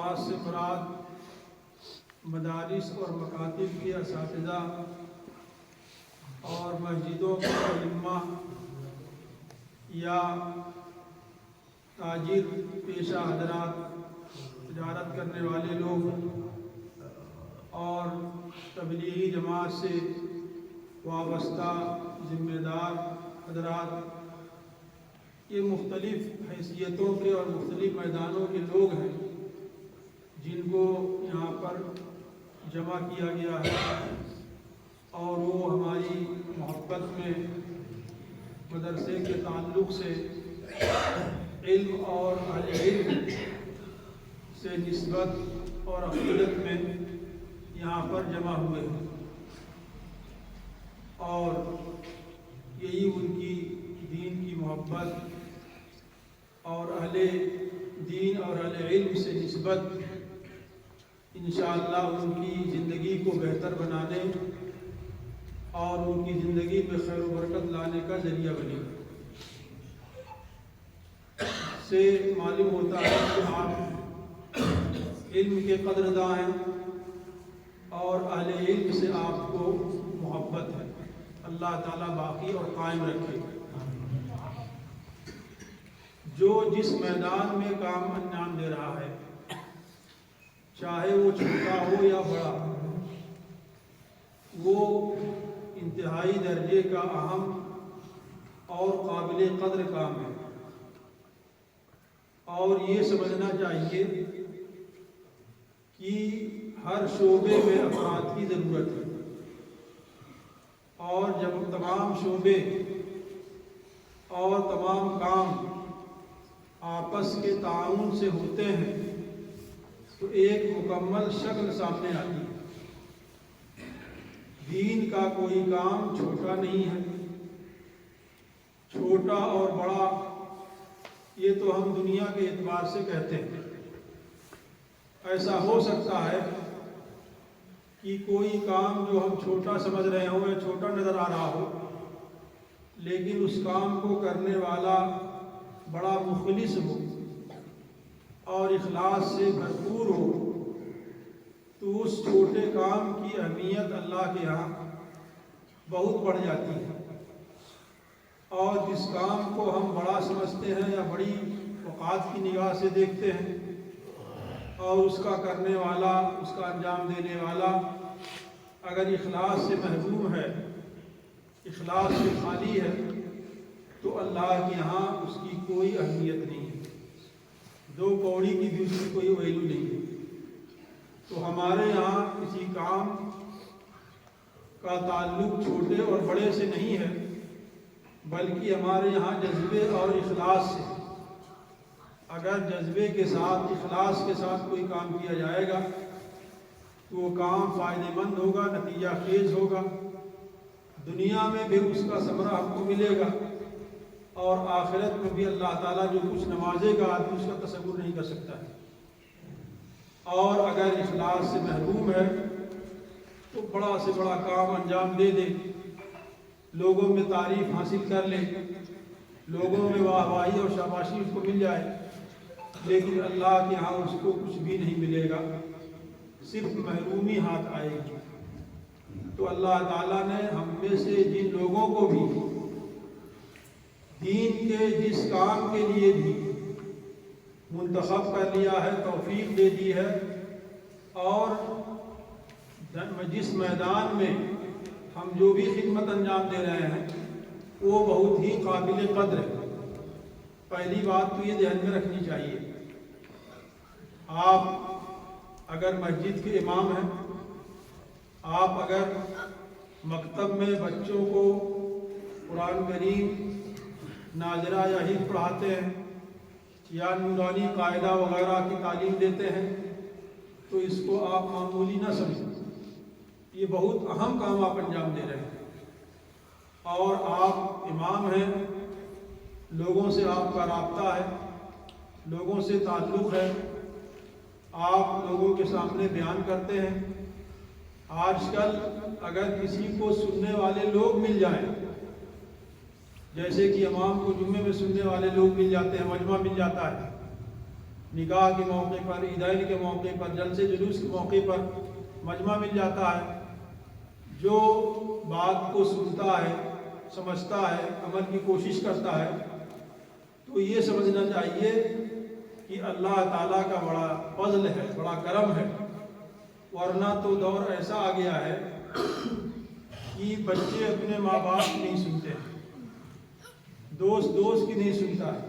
جماعت سے مراد مدارس اور مکاتب کے اساتذہ اور مسجدوں کے علماء یا تاجر پیشہ حضرات، تجارت کرنے والے لوگ اور تبلیغی جماعت سے وابستہ ذمہ دار حضرات، یہ مختلف حیثیتوں کے اور مختلف میدانوں کے لوگ ہیں جن کو یہاں پر جمع کیا گیا ہے، اور وہ ہماری محبت میں مدرسے کے تعلق سے علم اور اہل علم سے نسبت اور عقیدت میں یہاں پر جمع ہوئے ہیں، اور یہی ان کی دین کی محبت اور اہل دین اور اہل علم سے نسبت انشاءاللہ ان کی زندگی کو بہتر بنانے اور ان کی زندگی میں خیر و برکت لانے کا ذریعہ بنے گا۔ سے معلوم ہوتا ہے کہ آپ علم کے قدرداں ہیں اور اہل علم سے آپ کو محبت ہے۔ اللہ تعالیٰ باقی اور قائم رکھے۔ جو جس میدان میں کام انجام دے رہا ہے، چاہے وہ چھوٹا ہو یا بڑا، وہ انتہائی درجے کا اہم اور قابل قدر کام ہے، اور یہ سمجھنا چاہیے کہ ہر شعبے میں افراد کی ضرورت ہے، اور جب تمام شعبے اور تمام کام آپس کے تعاون سے ہوتے ہیں تو ایک مکمل شکل سامنے آتی ہے۔ دین کا کوئی کام چھوٹا نہیں ہے۔ چھوٹا اور بڑا یہ تو ہم دنیا کے اعتبار سے کہتے ہیں۔ ایسا ہو سکتا ہے کہ کوئی کام جو ہم چھوٹا سمجھ رہے ہوں یا چھوٹا نظر آ رہا ہو، لیکن اس کام کو کرنے والا بڑا مخلص ہو اور اخلاص سے بھرپور ہو تو اس چھوٹے کام کی اہمیت اللہ کے ہاں بہت بڑھ جاتی ہے، اور جس کام کو ہم بڑا سمجھتے ہیں یا بڑی اوقات کی نگاہ سے دیکھتے ہیں، اور اس کا کرنے والا، اس کا انجام دینے والا اگر اخلاص سے محروم ہے، اخلاص سے خالی ہے، تو اللہ کے یہاں اس کی کوئی اہمیت نہیں ہے، دو کوڑی کی بھی اس کی کوئی ویلو نہیں ہے۔ تو ہمارے یہاں کسی کام کا تعلق چھوٹے اور بڑے سے نہیں ہے، بلکہ ہمارے یہاں جذبے اور اخلاص سے۔ اگر جذبے کے ساتھ، اخلاص کے ساتھ کوئی کام کیا جائے گا تو وہ کام فائدہ مند ہوگا، نتیجہ خیز ہوگا، دنیا میں بھی اس کا ثمرہ ہم کو ملے گا، اور آخرت میں بھی اللہ تعالیٰ جو کچھ نوازے گا آدمی اس کا تصور نہیں کر سکتا ہے۔ اور اگر اخلاص سے محروم ہے تو بڑا سے بڑا کام انجام دے دے، لوگوں میں تعریف حاصل کر لے، لوگوں میں واہواہی اور شاباشی اس کو مل جائے، لیکن اللہ کے ہاں اس کو کچھ بھی نہیں ملے گا، صرف محرومی ہاتھ آئے گی۔ تو اللہ تعالیٰ نے ہم میں سے جن لوگوں کو بھی دین کے جس کام کے لیے بھی منتخب کر لیا ہے، توفیق دے دی ہے، اور جس میدان میں ہم جو بھی خدمت انجام دے رہے ہیں وہ بہت ہی قابل قدر ہے۔ پہلی بات تو یہ ذہن میں رکھنی چاہیے، آپ اگر مسجد کے امام ہیں، آپ اگر مکتب میں بچوں کو قرآن کریم ناظرہ یا حفظ پڑھاتے ہیں یا نورانی قاعدہ وغیرہ کی تعلیم دیتے ہیں، تو اس کو آپ معمولی نہ سمجھیں، یہ بہت اہم کام آپ انجام دے رہے ہیں، اور آپ امام ہیں، لوگوں سے آپ کا رابطہ ہے، لوگوں سے تعلق ہے، آپ لوگوں کے سامنے بیان کرتے ہیں۔ آج کل اگر کسی کو سننے والے لوگ مل جائیں، جیسے کہ امام کو جمعے میں سننے والے لوگ مل جاتے ہیں، مجمع مل جاتا ہے، نکاح کے موقع پر، عیدین کے موقع پر، جلسے جلوس کے موقع پر مجمع مل جاتا ہے۔ جو بات کو سنتا ہے، سمجھتا ہے، عمل کی کوشش کرتا ہے، تو یہ سمجھنا چاہیے کہ اللہ تعالیٰ کا بڑا فضل ہے، بڑا کرم ہے۔ ورنہ تو دور ایسا آ گیا ہے کہ بچے اپنے ماں باپ کی نہیں سنتے، دوست کی نہیں سنتا ہے۔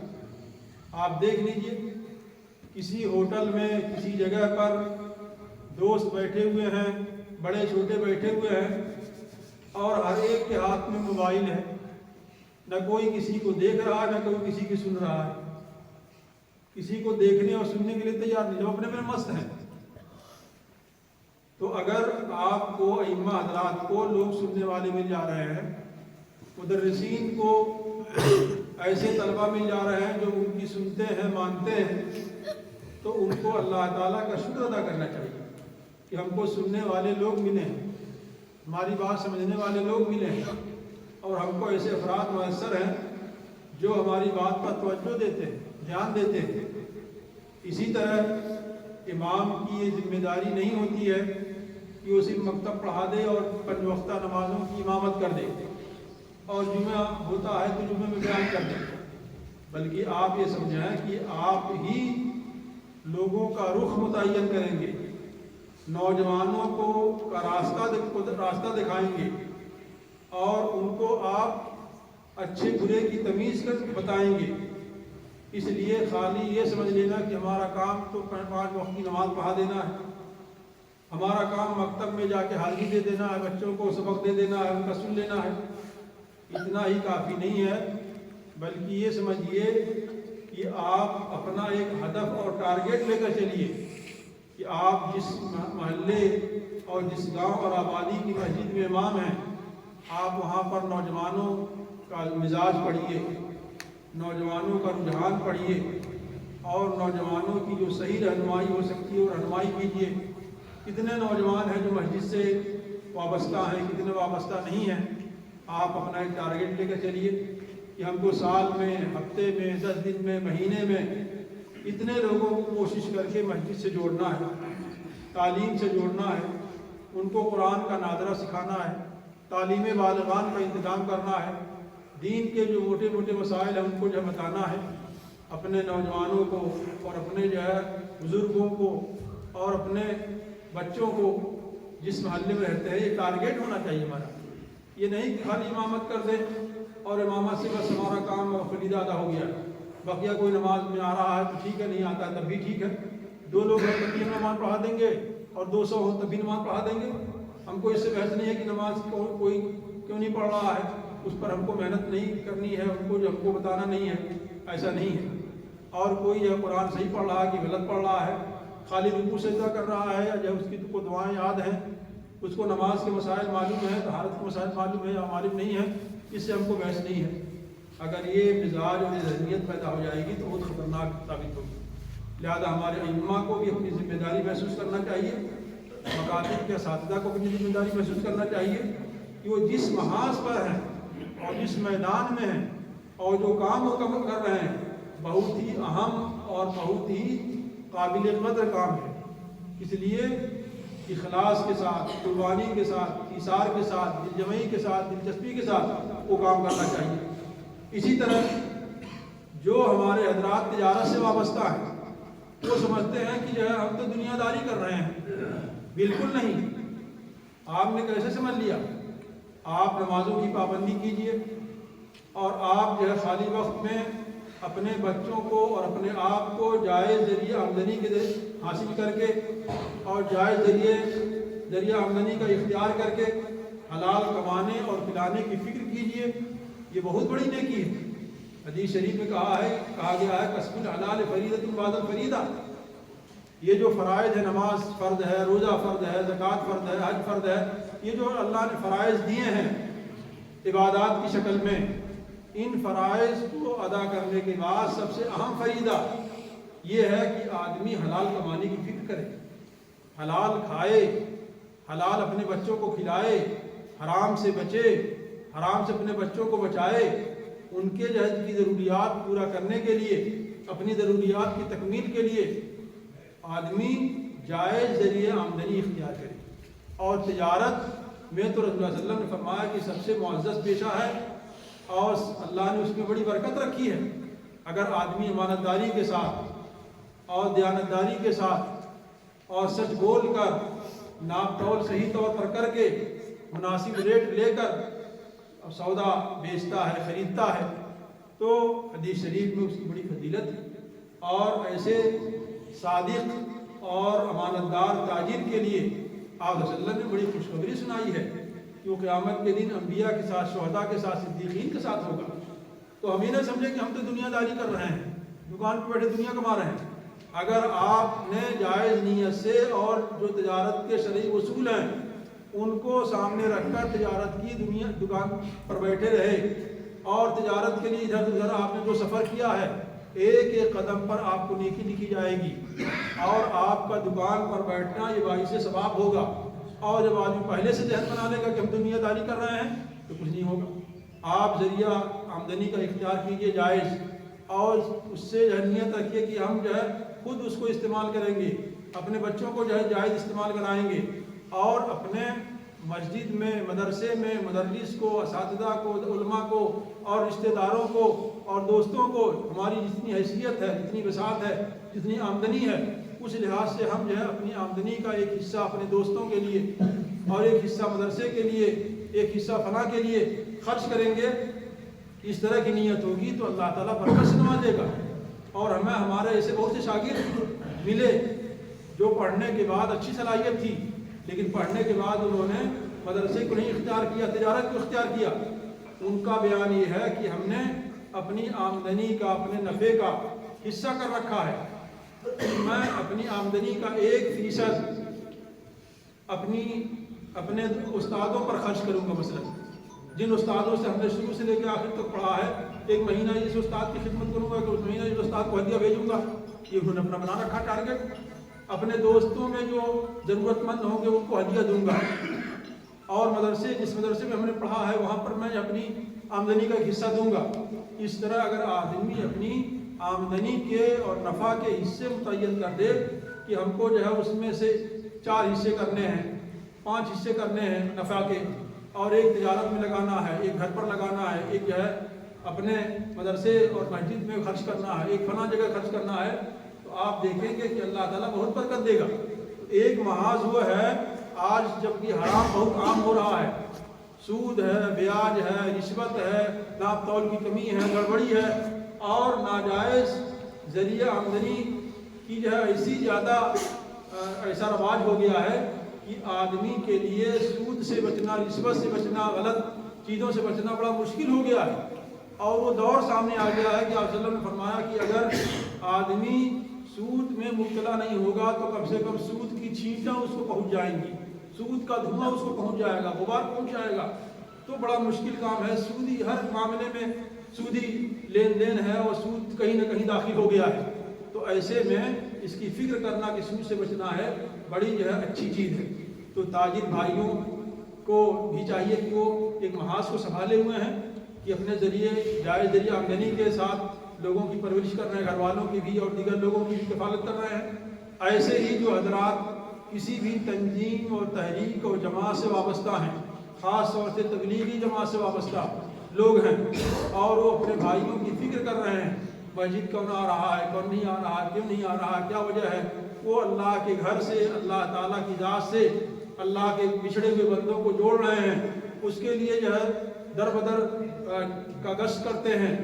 آپ دیکھ لیجئے، کسی ہوٹل میں، کسی جگہ پر دوست بیٹھے ہوئے ہیں، بڑے چھوٹے بیٹھے ہوئے ہیں، اور ہر ایک کے ہاتھ میں موبائل ہے، نہ کوئی کسی کو دیکھ رہا ہے، نہ کوئی کسی کی سن رہا ہے، کسی کو دیکھنے اور سننے کے لیے تیار نہیں، جو اپنے میں مست ہیں۔ تو اگر آپ کو ائمہ حضرات کو لوگ سننے والے مل جا رہے ہیں، مدرسین کو ایسے طلبہ مل جا رہے ہیں جو ان کی سنتے ہیں، مانتے ہیں، تو ان کو اللہ تعالیٰ کا شکر ادا کرنا چاہیے کہ ہم کو سننے والے لوگ ملے ہیں، ہماری بات سمجھنے والے لوگ ملے ہیں، اور ہم کو ایسے افراد میسر ہیں جو ہماری بات پر توجہ دیتے ہیں، دھیان دیتے ہیں۔ اسی طرح امام کی یہ ذمہ داری نہیں ہوتی ہے کہ وہ صرف مکتب پڑھا دے اور 5 وقتہ نمازوں کی امامت کر دے، اور جمعہ ہوتا ہے تو جمعہ میں بیان کر دیں، بلکہ آپ یہ سمجھیں کہ آپ ہی لوگوں کا رخ متعین کریں گے، نوجوانوں کو کا راستہ دکھائیں گے، اور ان کو آپ اچھے برے کی تمیز کر بتائیں گے۔ اس لیے خالی یہ سمجھ لینا کہ ہمارا کام تو 5 وقت کی نماز پڑھا دینا ہے، ہمارا کام مکتب میں جا کے حاضری دے دینا ہے، بچوں کو سبق دے دینا ہے، ان کا سن لینا ہے، اتنا ہی کافی نہیں ہے، بلکہ یہ سمجھیے کہ آپ اپنا ایک ہدف اور ٹارگیٹ لے کر چلیے کہ آپ جس محلے اور جس گاؤں اور آبادی کی مسجد میں امام ہیں، آپ وہاں پر نوجوانوں کا مزاج پڑھیے، نوجوانوں کا رجحان پڑھیے، اور نوجوانوں کی جو صحیح رہنمائی ہو سکتی ہے وہ رہنمائی کیجیے۔ کتنے نوجوان ہیں جو مسجد سے وابستہ ہیں، کتنے وابستہ نہیں ہیں۔ آپ اپنا ایک ٹارگیٹ لے کر چلیے کہ ہم کو سال میں، ہفتے میں، 10 دن میں، مہینے میں اتنے لوگوں کو کوشش کر کے مسجد سے جوڑنا ہے، تعلیم سے جوڑنا ہے، ان کو قرآن کا ناظرہ سکھانا ہے، تعلیم بالغان کا انتظام کرنا ہے، دین کے جو موٹے موٹے مسائل ہیں ان کو جو بتانا ہے، اپنے نوجوانوں کو اور اپنے بزرگوں کو اور اپنے بچوں کو جس محلے میں رہتے ہیں، یہ ٹارگیٹ ہونا چاہیے ہمارا۔ یہ نہیں کہ خالی امامت کر دیں اور امامت سے بس ہمارا کام خریدا ادا ہو گیا، بقیہ کوئی نماز میں آ رہا ہے تو ٹھیک ہے، نہیں آتا تب بھی ٹھیک ہے، 2 لوگ ہیں تب بھی نماز پڑھا دیں گے، اور 200 ہوں تب بھی نماز پڑھا دیں گے۔ ہم کو اس سے بحث نہیں ہے کہ نماز کوئی کیوں نہیں پڑھ رہا ہے، اس پر ہم کو محنت نہیں کرنی ہے، ان کو جو ہم کو بتانا نہیں ہے، ایسا نہیں ہے۔ اور کوئی جو قرآن صحیح پڑھ رہا ہے کہ غلط پڑھ رہا ہے، خالی رکوع سجدہ کر رہا ہے، یا جب اس کی کو دعائیں یاد ہیں، اس کو نماز کے مسائل معلوم ہیں، طہارت کے مسائل معلوم ہیں یا معلوم نہیں ہے، اس سے ہم کو بحث نہیں ہے۔ اگر یہ مزاج اور یہ ذہنیت پیدا ہو جائے گی تو بہت خطرناک ثابت ہوگی۔ لہذا ہمارے ائمہ کو بھی اپنی ذمہ داری محسوس کرنا چاہیے، مکاتب کے اساتذہ کو بھی ذمہ داری محسوس کرنا چاہیے کہ وہ جس محاذ پر ہیں اور جس میدان میں ہیں اور جو کام مکمل کر رہے ہیں، بہت ہی اہم اور بہت ہی قابل قدر کام ہے۔ اس لیے اخلاص کے ساتھ، قربانی کے ساتھ، ایثار کے ساتھ، دل جمعی کے ساتھ، دلچسپی کے ساتھ وہ کام کرنا چاہیے۔ اسی طرح جو ہمارے حضرات تجارت سے وابستہ ہیں، وہ سمجھتے ہیں کہ جو ہے ہم تو دنیا داری کر رہے ہیں، بالکل نہیں۔ آپ نے کیسے سمجھ لیا؟ آپ نمازوں کی پابندی کیجئے، اور آپ جو ہے خالی وقت میں اپنے بچوں کو اور اپنے آپ کو جائز ذریعہ آمدنی کے حاصل کر کے اور جائز ذریعہ آمدنی کا اختیار کر کے حلال کمانے اور کھلانے کی فکر کیجئے۔ یہ بہت بڑی نیکی ہے۔ حدیث شریف میں کہا گیا ہے کسب الحلال فریضۃ بعد الفریضہ۔ یہ جو فرائض ہے، نماز فرض ہے، روزہ فرض ہے، زکوٰۃ فرض ہے، حج فرض ہے، یہ جو اللہ نے فرائض دیے ہیں عبادات کی شکل میں، ان فرائض کو ادا کرنے کے بعد سب سے اہم فریضہ یہ ہے کہ آدمی حلال کمانے کی فکر کرے، حلال کھائے، حلال اپنے بچوں کو کھلائے، حرام سے بچے، حرام سے اپنے بچوں کو بچائے، ان کے جہد کی ضروریات پورا کرنے کے لیے اپنی ضروریات کی تکمیل کے لیے آدمی جائز ذریعے آمدنی اختیار کرے. اور تجارت میں تو رسول اللہ صلی اللہ علیہ وسلم نے فرمایا کہ سب سے معزز پیشہ ہے اور اللہ نے اس میں بڑی برکت رکھی ہے. اگر آدمی امانت داری کے ساتھ اور دیانتداری کے ساتھ اور سچ بول کر ناپ تول صحیح طور پر کر کے مناسب ریٹ لے کر سودا بیچتا ہے خریدتا ہے تو حدیث شریف میں اس کی بڑی فضیلت ہے. اور ایسے صادق اور امانت دار تاجر کے لیے آپ صلی اللہ علیہ وسلم نے بڑی خوشخبری سنائی ہے کہ وہ قیامت کے دن انبیاء کے ساتھ شہداء کے ساتھ صدیقین کے ساتھ ہوگا. تو ہم یہ نہ سمجھے کہ ہم تو دنیا داری کر رہے ہیں, دکان پہ بیٹھے دنیا کما رہے ہیں. اگر آپ نے جائز نیت سے اور جو تجارت کے شرعی اصول ہیں ان کو سامنے رکھ کر تجارت کی دنیا دکان پر بیٹھے رہے اور تجارت کے لیے ادھر ادھر آپ نے جو سفر کیا ہے ایک ایک قدم پر آپ کو نیکی لکھی جائے گی اور آپ کا دکان پر بیٹھنا یہ باعث ثواب ہوگا. اور جب آدمی پہلے سے ذہن بنا لے گا کہ ہم دنیا داری کر رہے ہیں تو کچھ نہیں ہوگا. آپ ذریعہ آمدنی کا اختیار کیجئے جائز اور اس سے نیت رکھیے کہ ہم جو ہے خود اس کو استعمال کریں گے, اپنے بچوں کو جو ہے جائز استعمال کرائیں گے اور اپنے مسجد میں مدرسے میں مدرس کو اساتذہ کو علماء کو اور رشتہ داروں کو اور دوستوں کو ہماری جتنی حیثیت ہے جتنی وسعت ہے جتنی آمدنی ہے اس لحاظ سے ہم جو ہے اپنی آمدنی کا ایک حصہ اپنے دوستوں کے لیے اور ایک حصہ مدرسے کے لیے ایک حصہ فلاح کے لیے خرچ کریں گے. اس طرح کی نیت ہوگی تو اللہ تعالیٰ برکت سے نوازے گا. اور ہمیں ہمارے ایسے بہت سے شاگرد ملے جو پڑھنے کے بعد اچھی صلاحیت تھی لیکن پڑھنے کے بعد انہوں نے مدرسے کو نہیں اختیار کیا, تجارت کو اختیار کیا. ان کا بیان یہ ہے کہ ہم نے اپنی آمدنی کا اپنے نفع کا حصہ کر رکھا ہے. میں اپنی آمدنی کا 1% اپنے استادوں پر خرچ کروں گا. مثلا جن استادوں سے ہم نے شروع سے لے کے آخر تک پڑھا ہے, ایک مہینہ جس استاد کی خدمت کروں گا کہ اس مہینہ جس استاد کو ہدیہ بھیجوں گا. یہ انہوں نے اپنا بنا رکھا ٹارگیٹ. اپنے دوستوں میں جو ضرورت مند ہوں گے ان کو ہدیہ دوں گا. اور مدرسے جس مدرسے میں ہم نے پڑھا ہے وہاں پر میں اپنی آمدنی کا حصہ دوں گا. اس طرح اگر آدمی اپنی آمدنی کے اور نفع کے حصے متعین کر دے کہ ہم کو جو ہے اس میں سے 4 حصے کرنے ہیں 5 حصے کرنے ہیں نفع کے, اور ایک تجارت میں لگانا ہے, ایک گھر پر لگانا ہے, ایک جو ہے اپنے مدرسے اور مسجد میں خرچ کرنا ہے, ایک فلاں جگہ خرچ کرنا ہے, تو آپ دیکھیں گے کہ اللہ تعالیٰ بہت برکت دے گا. ایک محاذ وہ ہے آج جب کہ حرام بہت عام ہو رہا ہے, سود ہے, بیاج ہے, رشوت ہے, ناپ تول کی کمی ہے, گڑبڑی ہے اور ناجائز ذریعہ آمدنی کی جو ہے ایسی زیادہ ایسا رواج ہو گیا ہے کہ آدمی کے لیے سود سے بچنا, رشوت سے بچنا, غلط چیزوں سے بچنا بڑا مشکل ہو گیا ہے. اور وہ دور سامنے آ گیا ہے کہ آپ صلی اللہ علیہ وسلم نے فرمایا کہ اگر آدمی سود میں مبتلا نہیں ہوگا تو کم سے کم سود کی چھینٹاں اس کو پہنچ جائیں گی, سود کا دھواں اس کو پہنچ جائے گا, غبار پہنچ جائے گا. تو بڑا مشکل کام ہے. سودی ہر معاملے میں سودی لین دین ہے اور سود کہیں نہ کہیں داخل ہو گیا ہے. تو ایسے میں اس کی فکر کرنا کہ سود سے بچنا ہے بڑی جو ہے اچھی چیز ہے. تو تاجر بھائیوں کو بھی چاہیے کہ وہ ایک محاذ کو سنبھالے ہوئے ہیں کہ اپنے ذریعے جائز ذریعہ آمدنی کے ساتھ لوگوں کی پرورش کر رہے ہیں, گھر والوں کی بھی اور دیگر لوگوں کی بھی کفالت کر رہے ہیں. ایسے ہی جو حضرات کسی بھی تنظیم اور تحریک اور جماعت سے وابستہ ہیں, خاص طور سے تبلیغی جماعت سے وابستہ لوگ ہیں اور وہ اپنے بھائیوں کی فکر کر رہے ہیں مسجد کون آ رہا ہے, کون نہیں آ رہا ہے, کیوں نہیں آ رہا ہے, کیا وجہ ہے, وہ اللہ کے گھر سے اللہ تعالیٰ کی ذات سے اللہ کے بچھڑے ہوئے بندوں کو جوڑ رہے ہیں. اس کے لیے جو ہے در بدر کا گشت کرتے ہیں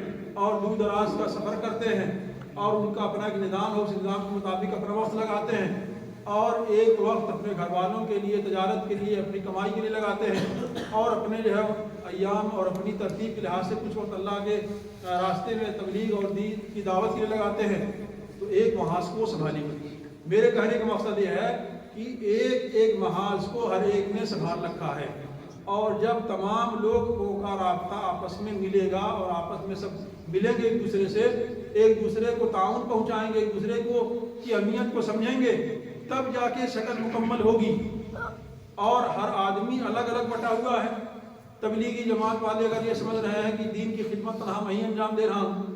اور دور دراز کا سفر کرتے ہیں اور ان کا اپنا ایک نظام ہے, اس نظام کے مطابق اپنا وقت لگاتے ہیں اور ایک وقت اپنے گھر والوں کے لیے, تجارت کے لیے, اپنی کمائی کے لیے لگاتے ہیں اور اپنے جو ہے ایام اور اپنی ترتیب کے لحاظ سے کچھ وقت اللہ کے راستے میں تبلیغ اور دین کی دعوت کے لیے لگاتے ہیں. تو ایک محاذ کو سنبھالی ہوئی. میرے کہنے کا مقصد یہ ہے کہ ایک ایک محاذ کو ہر ایک نے سنبھال رکھا ہے اور جب تمام لوگوں کا رابطہ آپس میں ملے گا اور آپس میں سب ملیں گے ایک دوسرے سے, ایک دوسرے کو تعاون پہنچائیں گے, ایک دوسرے کو کی اہمیت کو سمجھیں گے, تب جا کے شکل مکمل ہوگی. اور ہر آدمی الگ الگ بٹا ہوا ہے. تبلیغی جماعت والے اگر یہ سمجھ رہے ہیں کہ دین کی خدمت تنہا میں ہی انجام دے رہا ہوں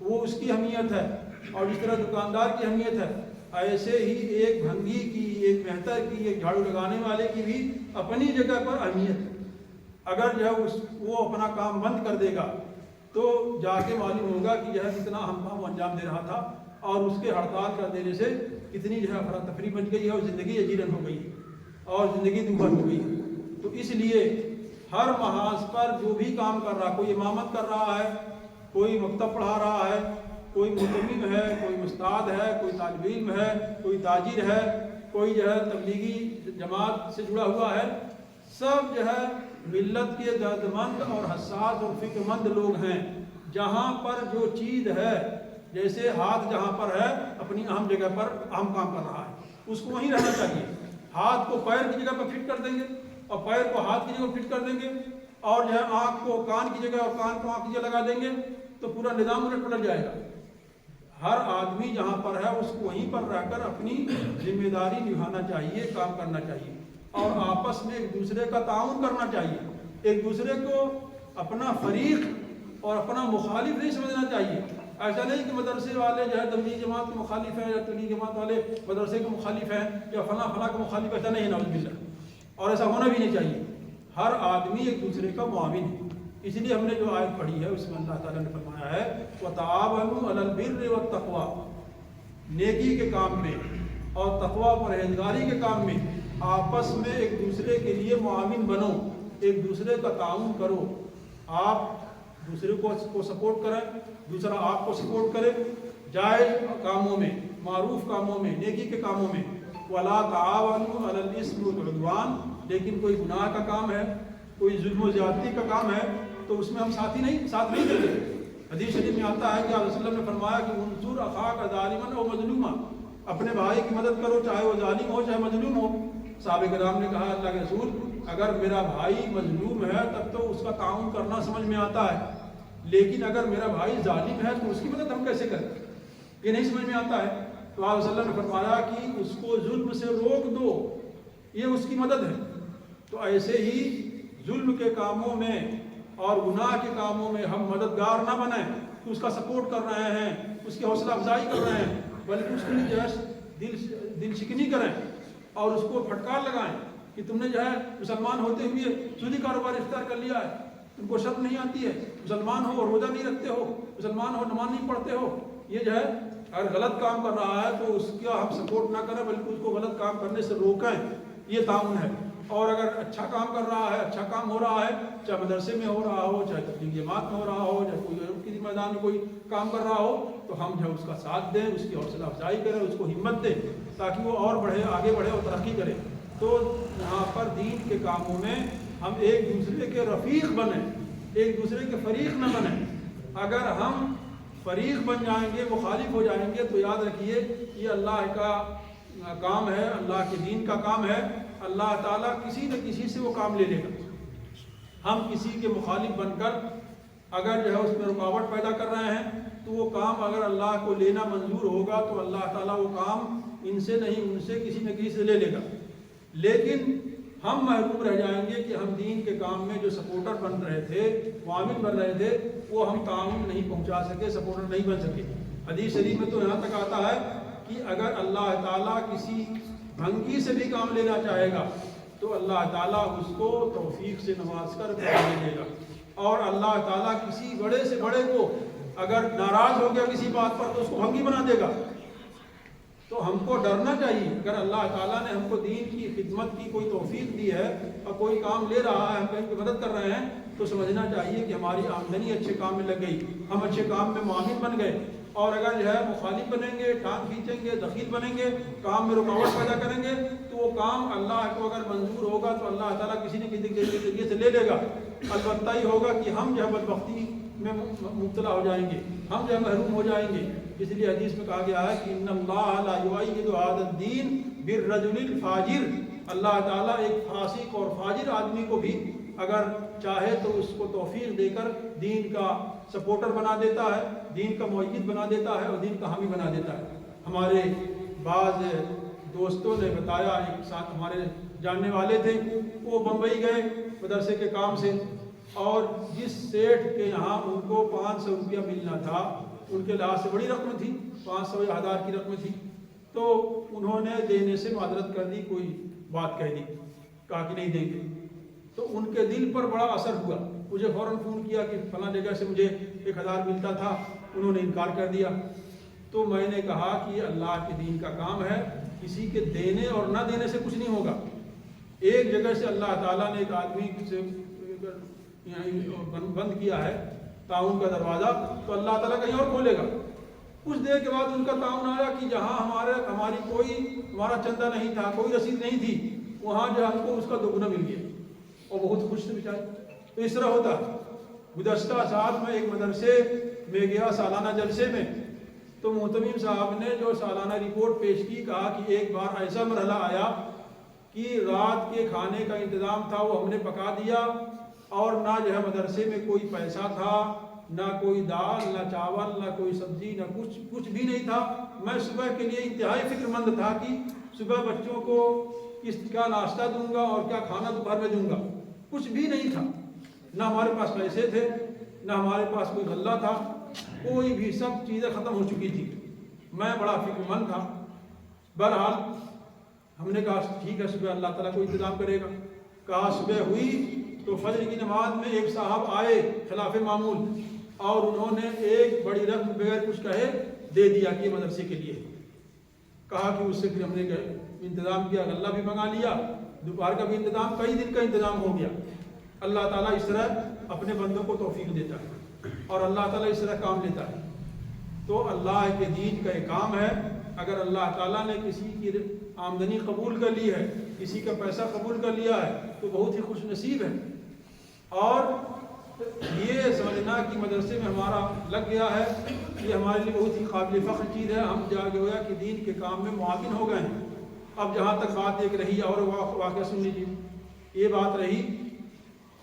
وہ اس کی اہمیت ہے، اور جس طرح دکاندار کی اہمیت ہے، ایسے ہی ایک بھنگی کی، ایک مہتر کی، ایک جھاڑو لگانے والے کی بھی اپنی جگہ پر اہمیت ہے۔ اگر جو ہے وہ اپنا کام بند کر دے گا تو جا کے معلوم ہوگا کہ جو ہے کتنا اہم کام انجام دے رہا تھا، اور اس کے ہڑتال کر دینے سے کتنی جو ہے افراتفری بن گئی ہے، اور زندگی اجیرن ہو گئی اور زندگی دوبھر ہو گئی۔ تو اس لیے ہر محاذ پر جو بھی کام کر رہا، کوئی امامت کر رہا ہے، کوئی مکتب پڑھا رہا ہے، کوئی متمم ہے، کوئی استاد ہے، کوئی طالب علم ہے، کوئی تاجر ہے، کوئی جو ہے تبلیغی جماعت سے جڑا ہوا ہے، سب جو ہے ملت کے درد مند اور حساس اور فکر مند لوگ ہیں۔ جہاں پر جو چیز ہے، جیسے ہاتھ جہاں پر ہے اپنی اہم جگہ پر اہم کام کر رہا ہے، اس کو وہیں رہنا چاہیے۔ ہاتھ کو پیر کی جگہ پر فٹ کر دیں گے اور پیر کو ہاتھ کی جگہ فٹ کر دیں گے، اور جو ہے آنکھ کو کان کی جگہ اور کان کو آنکھ کی جگہ لگا دیں گے تو پورا نظام الٹ پلٹ جائے گا۔ ہر آدمی جہاں پر ہے اس کو وہیں پر رہ کر اپنی ذمہ داری نبھانا چاہیے، کام کرنا چاہیے، اور آپس میں ایک دوسرے کا تعاون کرنا چاہیے۔ ایک دوسرے کو اپنا فریق اور اپنا مخالف نہیں سمجھنا چاہیے۔ ایسا نہیں کہ مدرسے والے جو ہے تبلیغ جماعت کے مخالف ہیں، یا تبلیغ جماعت والے مدرسے کے مخالف ہیں، یا فلاں فلاں کے مخالف، ایسا نہیں ہے، نعوذ باللہ، اور ایسا ہونا بھی نہیں چاہیے۔ ہر آدمی ایک دوسرے کا معاون ہے۔ اس لیے ہم نے جو آیت پڑھی ہے اس میں اللہ تعالیٰ نے فرمایا ہے وَتَعَاوَنُوا عَلَى الْبِرِّ وَالتَّقْوَىٰ، نیکی کے کام میں اور تقویٰ پرہیزگاری کے کام میں آپس میں ایک دوسرے کے لیے معاون بنو، ایک دوسرے کا تعاون کرو۔ آپ دوسرے کو سپورٹ کریں، دوسرا آپ کو سپورٹ کرے، جائز کاموں میں، معروف کاموں میں، نیکی کے کاموں میں۔ وَلَا تَعَاوَنُوا عَلَى الْإِثْمِ وَالْعُدْوَانِ، لیکن کوئی گناہ کا کام ہے، کوئی ظلم و زیادتی کا کام ہے تو اس میں ہم ساتھ نہیں دیتے۔ حدیث شریف میں آتا ہے کہ آپ وسلم نے فرمایا کہ انصر اخاک ظالما او مظلوما، اپنے بھائی کی مدد کرو چاہے وہ ظالم ہو چاہے مظلوم ہو۔ صحابہ کرام نے کہا اللہ کے رسول اگر میرا بھائی مظلوم ہے تب تو اس کا تعاون کرنا سمجھ میں آتا ہے، لیکن اگر میرا بھائی ظالم ہے تو اس کی مدد ہم کیسے کریں؟ یہ نہیں سمجھ میں آتا ہے۔ تو آپ وسلم نے فرمایا کہ اس کو ظلم سے روک دو، یہ اس کی مدد ہے۔ تو ایسے ہی ظلم کے کاموں میں اور گناہ کے کاموں میں ہم مددگار نہ بنیں کہ اس کا سپورٹ کر رہے ہیں، اس کی حوصلہ افزائی کر رہے ہیں، بلکہ اس کے لیے جو ہے دل شکنی کریں اور اس کو پھٹکار لگائیں کہ تم نے جو ہے مسلمان ہوتے ہوئے سودی کاروبار اختیار کر لیا ہے، تم کو شرم نہیں آتی ہے، مسلمان ہو اور روزہ نہیں رکھتے ہو، مسلمان ہو نماز نہیں پڑھتے ہو۔ یہ جو ہے اگر غلط کام کر رہا ہے تو اس کا ہم سپورٹ نہ کریں بلکہ اس کو غلط کام کرنے سے روکیں، یہ تعاون ہے۔ اور اگر اچھا کام کر رہا ہے، اچھا کام ہو رہا ہے، چاہے مدرسے میں ہو رہا ہو، چاہے تبلیغ جماعت میں ہو رہا ہو، چاہے کوئی اور کسی میدان میں کوئی کام کر رہا ہو، تو ہم جو ہے اس کا ساتھ دیں، اس کی حوصلہ افزائی کریں، اس کو ہمت دیں تاکہ وہ اور بڑھے، آگے بڑھے اور ترقی کرے۔ تو یہاں پر دین کے کاموں میں ہم ایک دوسرے کے رفیق بنیں، ایک دوسرے کے فریق نہ بنیں۔ اگر ہم فریق بن جائیں گے، مخالف ہو جائیں گے تو یاد رکھیے یہ اللہ کا کام ہے، اللہ کے دین کا کام ہے۔ اللہ تعالیٰ کسی نہ کسی سے وہ کام لے لے گا۔ ہم کسی کے مخالف بن کر اگر جو ہے اس میں رکاوٹ پیدا کر رہے ہیں تو وہ کام اگر اللہ کو لینا منظور ہوگا تو اللہ تعالیٰ وہ کام ان سے نہیں، ان سے کسی نہ کسی سے لے لے گا۔ لیکن ہم محروم رہ جائیں گے کہ ہم دین کے کام میں جو سپورٹر بن رہے تھے، معاون بن رہے تھے، وہ ہم تعاون نہیں پہنچا سکے، سپورٹر نہیں بن سکے۔ حدیث شریف میں تو یہاں تک آتا ہے کہ اگر اللہ تعالیٰ کسی بھنگی سے بھی کام لینا چاہے گا تو اللہ تعالیٰ اس کو توفیق سے نواز کر کام لے لے گا، اور اللہ تعالیٰ کسی بڑے سے بڑے کو اگر ناراض ہو گیا کسی بات پر تو اس کو بھنگی بنا دے گا۔ تو ہم کو ڈرنا چاہیے، اگر اللہ تعالیٰ نے ہم کو دین کی خدمت کی کوئی توفیق دی ہے اور کوئی کام لے رہا ہے، ہم کہیں کی مدد کر رہے ہیں، تو سمجھنا چاہیے کہ ہماری آمدنی اچھے کام میں لگ گئی، ہم اچھے کام میں معاون بن گئے۔ اور اگر جو ہے مخالف بنیں گے، ٹانگ کھینچیں گے، دخیل بنیں گے، کام میں رکاوٹ پیدا کریں گے، تو وہ کام اللہ کو اگر منظور ہوگا تو اللہ تعالیٰ کسی نہ کسی کے ذریعے سے لے لے گا۔ البتہ یہ ہوگا کہ ہم جو ہے بدبختی میں مبتلا ہو جائیں گے، ہم جو ہے محروم ہو جائیں گے۔ اس لیے حدیث میں کہا گیا ہے کہ ان اللہ لا یؤید هذا الدین بالرجل الفاجر، اللہ تعالیٰ ایک فاسق اور فاجر آدمی کو بھی اگر چاہے تو اس کو توفیق دے کر دین کا سپورٹر بنا دیتا ہے، دین کا مؤید بنا دیتا ہے اور دین کا حامی بنا دیتا ہے۔ ہمارے بعض دوستوں نے بتایا، ایک ساتھ ہمارے جاننے والے تھے، وہ بمبئی گئے مدرسے کے کام سے، اور جس سیٹھ کے یہاں ان کو 500 روپیہ ملنا تھا ان کے لحاظ سے بڑی رقم تھی، 500 یا 1000 کی رقم تھی، تو انہوں نے دینے سے معذرت کر دی، کوئی بات کہہ دی، کہا کہ نہیں دیں گے۔ تو ان کے دل پر بڑا اثر ہوا، مجھے فوراً فون کیا کہ فلاں جگہ سے مجھے 1000 ملتا تھا، انہوں نے انکار کر دیا۔ تو میں نے کہا کہ یہ اللہ کے دین کا کام ہے، کسی کے دینے اور نہ دینے سے کچھ نہیں ہوگا۔ ایک جگہ سے اللہ تعالیٰ نے ایک آدمی سے بند کیا ہے تعاون کا دروازہ، تو اللہ تعالیٰ کہیں اور کھولے گا۔ کچھ دیر کے بعد ان کا تعاون آیا کہ جہاں ہمارا چندہ نہیں تھا، کوئی رسید نہیں تھی، وہاں جو ہم کو اس کا دوگنا مل گیا، اور بہت خوش تھے بیچارے۔ تو اس طرح ہوتا ہے۔ گزشتہ سال میں ایک مدرسے میں گیا سالانہ جلسے میں، تو محتمم صاحب نے جو سالانہ رپورٹ پیش کی، کہا کہ ایک بار ایسا مرحلہ آیا کہ رات کے کھانے کا انتظام تھا وہ ہم نے پکا دیا، اور نہ جو ہے مدرسے میں کوئی پیسہ تھا، نہ کوئی دال، نہ چاول، نہ کوئی سبزی، نہ کچھ بھی نہیں تھا۔ میں صبح کے لیے انتہائی فکر مند تھا کہ صبح بچوں کو کس کا ناشتہ دوں گا اور کیا کھانا دوپہر میں دوں گا، کچھ بھی نہیں تھا۔ نہ ہمارے پاس پیسے تھے، نہ ہمارے پاس کوئی غلہ تھا، کوئی بھی، سب چیزیں ختم ہو چکی تھی۔ میں بڑا فکر مند تھا۔ بہرحال ہم نے کہا ٹھیک ہے، صبح اللہ تعالیٰ کو انتظام کرے گا۔ کہا صبح ہوئی تو فجر کی نماز میں ایک صاحب آئے خلاف معمول، اور انہوں نے ایک بڑی رقم بغیر کچھ کہے دے دیا کہ مدرسے کے لیے۔ کہا کہ اس سے پھر ہم نے انتظام کیا، غلہ بھی منگا لیا، دوپہر کا بھی انتظام، کئی دن کا انتظام ہو گیا۔ اللہ تعالیٰ اس طرح اپنے بندوں کو توفیق دیتا ہے، اور اللہ تعالیٰ اس طرح کام لیتا ہے۔ تو اللہ کے دین کا ایک کام ہے، اگر اللہ تعالیٰ نے کسی کی آمدنی قبول کر لی ہے، کسی کا پیسہ قبول کر لیا ہے، تو بہت ہی خوش نصیب ہے۔ اور یہ سمجھنا کہ مدرسے میں ہمارا لگ گیا ہے، یہ ہمارے لیے بہت ہی قابل فخر چیز ہے۔ ہم جاگے ہویا کہ دین کے کام میں معاون ہو گئے ہیں۔ اب جہاں تک بات ایک رہی، اور واقعہ سن لیجیے، یہ بات رہی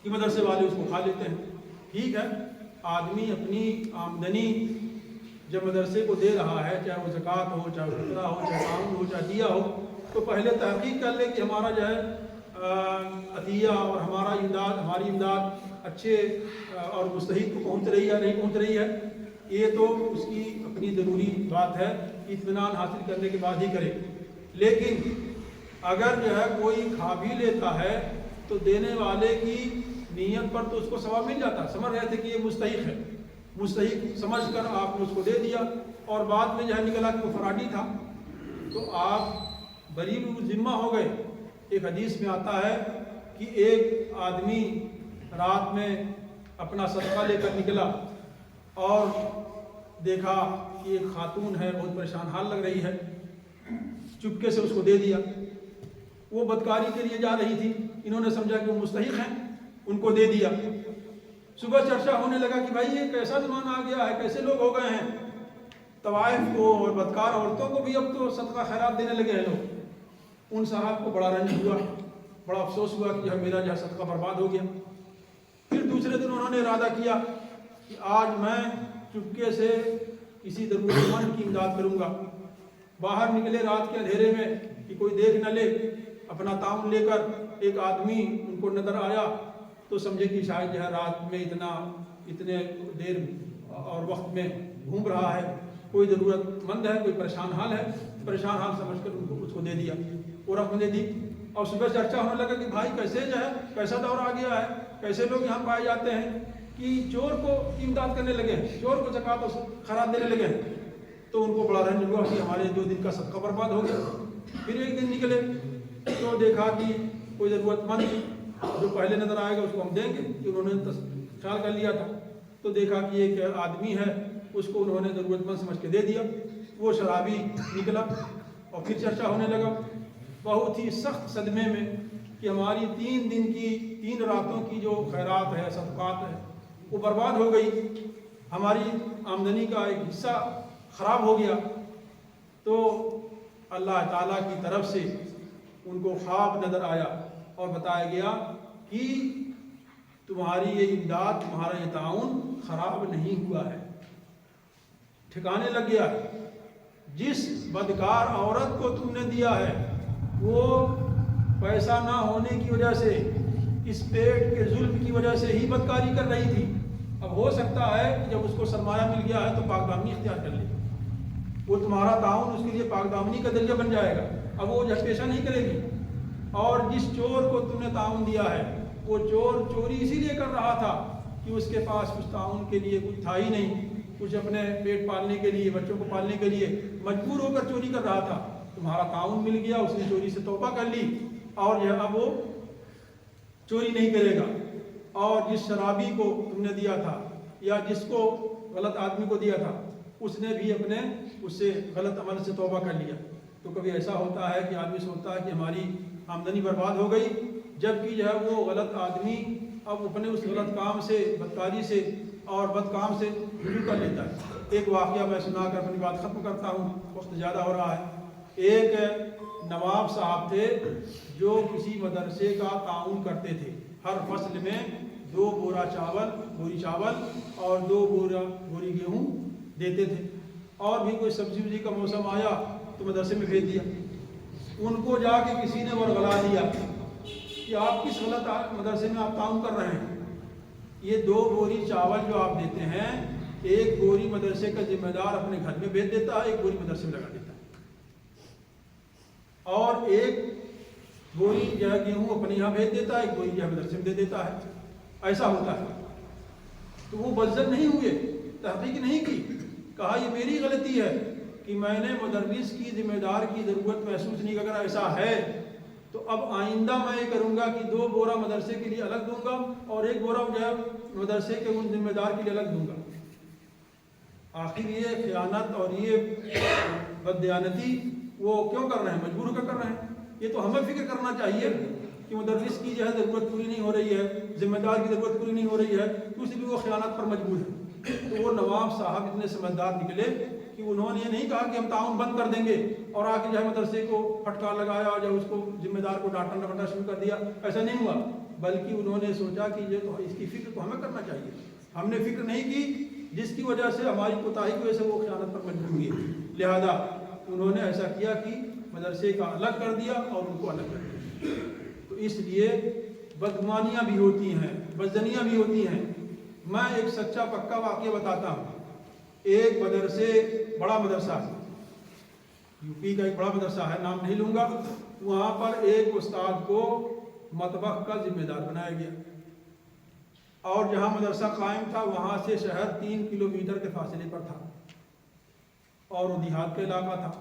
کہ مدرسے والے اس کو کھا لیتے ہیں۔ ٹھیک ہے، آدمی اپنی آمدنی جب مدرسے کو دے رہا ہے، چاہے وہ زکوٰۃ ہو، چاہے فطرہ ہو، چاہے تعاون ہو، چاہے دیا ہو، تو پہلے تحقیق کر لے کہ ہمارا جو ہے عطیہ اور ہماری امداد اچھے اور مستحق کو پہنچ رہی ہے نہیں پہنچ رہی ہے۔ یہ تو اس کی اپنی ضروری بات ہے، اطمینان حاصل کرنے کے بعد ہی کرے۔ لیکن اگر جو ہے کوئی کھا بھی لیتا ہے تو دینے والے کی نیت پر تو اس کو ثواب مل جاتا ہے۔ سمجھ رہے تھے کہ یہ مستحق ہے، مستحق سمجھ کر آپ نے اس کو دے دیا، اور بعد میں جو ہے نکلا کہ وہ فراڈی تھا، تو آپ بری ذمہ ہو گئے۔ ایک حدیث میں آتا ہے کہ ایک آدمی رات میں اپنا صدقہ لے کر نکلا اور دیکھا کہ ایک خاتون ہے، بہت پریشان حال لگ رہی ہے، چپکے سے اس کو دے دیا۔ وہ بدکاری کے لیے جا رہی تھی، انہوں نے سمجھا کہ وہ مستحق ہیں، ان کو دے دیا۔ صبح چرچا ہونے لگا کہ بھائی یہ کیسا زمانہ آ گیا ہے، کیسے لوگ ہو گئے ہیں، طوائف کو اور بدکار عورتوں کو بھی اب تو صدقہ خیرات دینے لگے ہیں لوگ۔ ان صاحب کو بڑا رنج ہوا، بڑا افسوس ہوا کہ میرا جو صدقہ برباد ہو گیا۔ پھر دوسرے دن انہوں نے ارادہ کیا کہ آج میں چپکے سے کسی ضرورت مند کی امداد کروں گا۔ باہر نکلے رات کے اندھیرے میں کہ کوئی دیکھ نہ لے، اپنا تعاون لے کر ایک آدمی ان کو نظر آیا، تو سمجھے کہ شاید جو ہے رات میں اتنے دیر اور وقت میں گھوم رہا ہے، کوئی ضرورت مند ہے، کوئی پریشان حال ہے، پریشان حال سمجھ کر ان کو اس کو دے دیا، وہ رقم دے دی۔ اور صبح چرچا ہونے لگا کہ بھائی کیسے جو ہے کیسا دور آ گیا ہے، کیسے لوگ یہاں پائے جاتے ہیں کہ چور کو امداد کرنے لگے ہیں، چور کو زکوٰۃ و خیرات دینے لگے ہیں۔ تو ان کو بڑا رنج ہوا کہ ہمارے 2 دن کا صدقہ برباد ہو گیا۔ پھر ایک دن نکلے تو دیکھا کہ کوئی ضرورت مند جو پہلے نظر آئے گا اس کو ہم دیں گے، کہ انہوں نے خیال کر لیا تھا۔ تو دیکھا کہ ایک آدمی ہے، اس کو انہوں نے ضرورت مند سمجھ کے دے دیا۔ وہ شرابی نکلا اور پھر چرچا ہونے لگا، بہت ہی سخت صدمے میں کہ ہماری 3 دن کی 3 راتوں کی جو خیرات ہے، صدقات ہے، وہ برباد ہو گئی، ہماری آمدنی کا ایک حصہ خراب ہو گیا۔ تو اللہ تعالیٰ کی طرف سے ان کو خواب نظر آیا اور بتایا گیا کہ تمہاری یہ امداد، تمہارا یہ تعاون خراب نہیں ہوا ہے، ٹھکانے لگ گیا ہے۔ جس بدکار عورت کو تم نے دیا ہے وہ پیسہ نہ ہونے کی وجہ سے، اس پیٹ کے ظلم کی وجہ سے ہی بدکاری کر رہی تھی، اب ہو سکتا ہے کہ جب اس کو سرمایہ مل گیا ہے تو پاک دامنی اختیار کر لے، وہ تمہارا تعاون اس کے لیے پاک دامنی کا ذریعہ بن جائے گا، اب وہ جب پیشہ نہیں کرے گی۔ اور جس چور کو تم نے تعاون دیا ہے وہ چور چوری اسی لیے کر رہا تھا کہ اس کے پاس کچھ تعاون کے لیے کچھ تھا ہی نہیں، کچھ اپنے پیٹ پالنے کے لیے، بچوں کو پالنے کے لیے مجبور ہو کر چوری کر رہا تھا، تمہارا تعاون مل گیا، اس نے چوری سے توبہ کر لی اور جو اب وہ چوری نہیں کرے گا۔ اور جس شرابی کو تم نے دیا تھا یا جس کو غلط آدمی کو دیا تھا اس نے بھی اپنے اس سے غلط عمل سے توبہ کر لیا۔ تو کبھی ایسا ہوتا ہے کہ آدمی سوچتا ہے کہ ہماری آمدنی برباد ہو گئی، جبکہ جو ہے وہ غلط آدمی اب اپنے اس غلط کام سے، بدکاری سے اور بد کام سے رجوع کر لیتا ہے۔ ایک واقعہ میں سنا کر اپنی بات ختم کرتا ہوں، وقت زیادہ ہو رہا ہے۔ ایک نواب صاحب تھے جو کسی مدرسے کا تعاون کرتے تھے، ہر فصل میں 2 بوری چاول اور 2 بوری گیہوں دیتے تھے، اور بھی کوئی سبزی وبزی کا موسم آیا تو مدرسے میں بھیج دیا۔ ان کو جا کے کسی نے ورغلا دیا کہ آپ کس غلط مدرسے میں آپ تعاون کر رہے ہیں، یہ 2 بوری چاول جو آپ دیتے ہیں 1 بوری مدرسے کا ذمہ دار اپنے گھر میں بھیج دیتا ہے، 1 بوری مدرسے میں لگا دیتا ہے، اور 1 بوری جو ہے گیہوں اپنے یہاں بھیج دیتا ہے، 1 بوری جو ہے مدرسے میں دے دیتا ہے۔ ایسا ہوتا ہے تو وہ بزدل نہیں ہوئے، تحقیق نہیں کی، کہا یہ میری غلطی ہے کہ میں نے مدرس کی ذمہ دار کی ضرورت محسوس نہیں، اگر ایسا ہے تو اب آئندہ میں یہ کروں گا کہ 2 بورا مدرسے کے لیے الگ دوں گا اور 1 بورا جو ہے مدرسے کے ان ذمہ دار کے لیے الگ دوں گا۔ آخر یہ خیانت اور یہ بددیانتی وہ کیوں کر رہے ہیں؟ مجبور ہو کر کر رہے ہیں۔ یہ تو ہمیں فکر کرنا چاہیے کہ مدرس کی جو ہے ضرورت پوری نہیں ہو رہی ہے، ذمہ دار کی ضرورت پوری نہیں ہو رہی ہے، تو اس لیے وہ خیانت پر مجبور ہے۔ تو وہ نواب صاحب اتنے سمجھدار نکلے کہ انہوں نے یہ نہیں کہا کہ ہم تعاون بند کر دیں گے اور آ کے جو ہے مدرسے کو پھٹکار لگایا اور جو اس کو ذمہ دار کو ڈانٹنا ڈپٹنا شروع کر دیا، ایسا نہیں ہوا، بلکہ انہوں نے سوچا کہ یہ تو اس کی فکر تو ہمیں کرنا چاہیے، ہم نے فکر نہیں کی جس کی وجہ سے ہماری کوتاہی کی وجہ سے وہ خیانت پر مجبور ہوئے، لہذا انہوں نے ایسا کیا کہ مدرسے کا الگ کر دیا اور ان کو الگ کر دیا۔ تو اس لیے بدگمانیاں بھی ہوتی ہیں، بزدلیاں بھی ہوتی ہیں۔ میں ایک سچا پکا واقعہ بتاتا ہوں۔ ایک مدرسے، بڑا مدرسہ ہے، یو پی کا ایک بڑا مدرسہ ہے، نام نہیں لوں گا، وہاں پر ایک استاد کو مطبخ کا ذمہ دار بنایا گیا، اور جہاں مدرسہ قائم تھا وہاں سے شہر 3 کلومیٹر کے فاصلے پر تھا اور وہ دیہات کا علاقہ تھا،